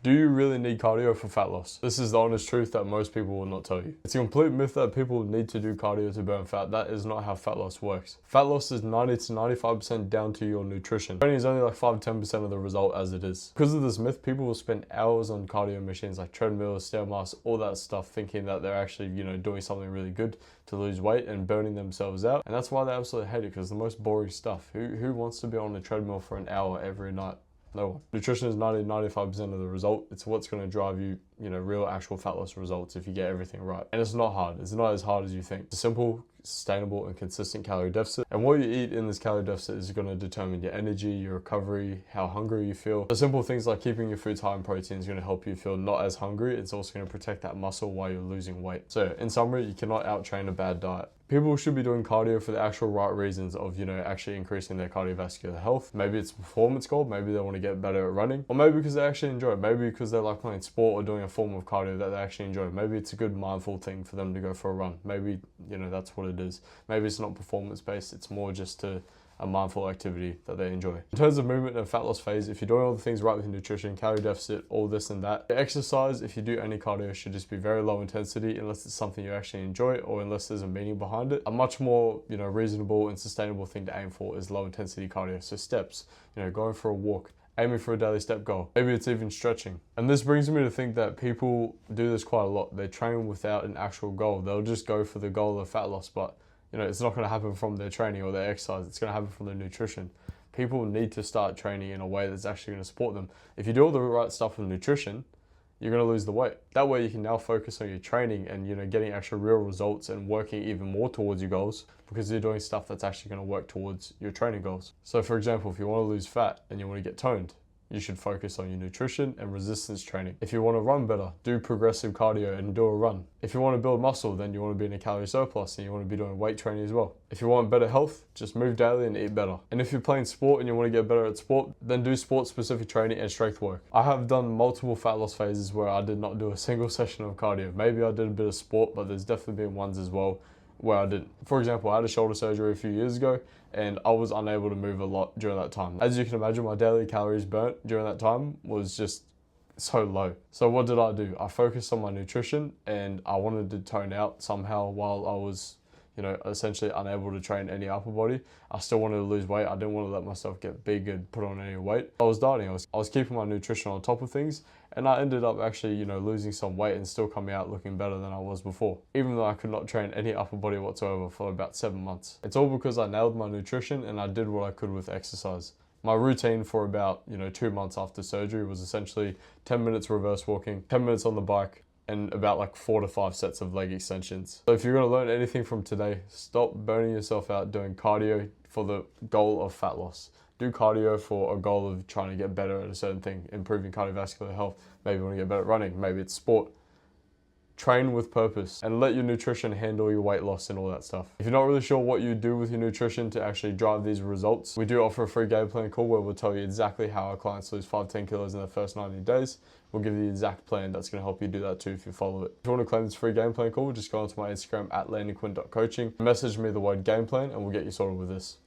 Do you really need cardio for fat loss? This is the honest truth that most people will not tell you. It's a complete myth that people need to do cardio to burn fat. That is not how fat loss works. Fat loss is 90 to 95% down to your nutrition. Training is only like 5-10% of the result as it is. Because of this myth, people will spend hours on cardio machines like treadmills, stairmasts, all that stuff, thinking that they're actually, doing something really good to lose weight and burning themselves out. And that's why they absolutely hate it, because it's the most boring stuff. Who wants to be on a treadmill for an hour every night? No one. Nutrition is 90-95% of the result. It's what's going to drive you, real actual fat loss results if you get everything right. And it's not hard. It's not as hard as you think. It's a simple, sustainable, and consistent calorie deficit. And what you eat in this calorie deficit is going to determine your energy, your recovery, how hungry you feel. The simple things like keeping your foods high in protein is going to help you feel not as hungry. It's also going to protect that muscle while you're losing weight. So in summary, you cannot out-train a bad diet. People should be doing cardio for the actual right reasons of, actually increasing their cardiovascular health. Maybe it's a performance goal, maybe they want to get better at running, or maybe because they actually enjoy it, maybe because they like playing sport or doing a form of cardio that they actually enjoy. Maybe it's a good mindful thing for them to go for a run. Maybe, that's what it is. Maybe it's not performance based, it's more just a mindful activity that they enjoy. In terms of movement and fat loss phase, if you're doing all the things right with your nutrition, calorie deficit, all this and that, the exercise, if you do any cardio, should just be very low intensity unless it's something you actually enjoy or unless there's a meaning behind it. A much more, reasonable and sustainable thing to aim for is low intensity cardio. So steps, going for a walk, aiming for a daily step goal. Maybe it's even stretching. And this brings me to think that people do this quite a lot. They train without an actual goal. They'll just go for the goal of fat loss, but it's not going to happen from their training or their exercise. It's going to happen from their nutrition. People need to start training in a way that's actually going to support them. If you do all the right stuff with nutrition, you're going to lose the weight. That way you can now focus on your training and, getting actual real results and working even more towards your goals because you're doing stuff that's actually going to work towards your training goals. So for example, if you want to lose fat and you want to get toned, you should focus on your nutrition and resistance training. If you want to run better, do progressive cardio and do a run. If you want to build muscle, then you want to be in a calorie surplus and you want to be doing weight training as well. If you want better health, just move daily and eat better. And if you're playing sport and you want to get better at sport, then do sport-specific training and strength work. I have done multiple fat loss phases where I did not do a single session of cardio. Maybe I did a bit of sport, but there's definitely been ones as well where I didn't. For example, I had a shoulder surgery a few years ago and I was unable to move a lot during that time. As you can imagine, my daily calories burnt during that time was just so low. So what did I do? I focused on my nutrition and I wanted to tone out somehow while I was, essentially unable to train any upper body. I still wanted to lose weight. I didn't want to let myself get big and put on any weight. I was dieting. I was keeping my nutrition on top of things and I ended up actually, losing some weight and still coming out looking better than I was before, even though I could not train any upper body whatsoever for about 7 months. It's all because I nailed my nutrition and I did what I could with exercise. My routine for about, 2 months after surgery was essentially 10 minutes reverse walking, 10 minutes on the bike, and about like 4 to 5 sets of leg extensions. So if you're going to learn anything from today, stop burning yourself out doing cardio for the goal of fat loss. Do cardio for a goal of trying to get better at a certain thing, improving cardiovascular health. Maybe you want to get better at running, maybe it's sport. Train with purpose and let your nutrition handle your weight loss and all that stuff. If you're not really sure what you do with your nutrition to actually drive these results, we do offer a free game plan call where we'll tell you exactly how our clients lose 5-10 kilos in the first 90 days. We'll give you the exact plan that's going to help you do that too if you follow it. If you want to claim this free game plan call, just go onto my Instagram at landenquint.coaching, message me the word game plan and we'll get you sorted with this.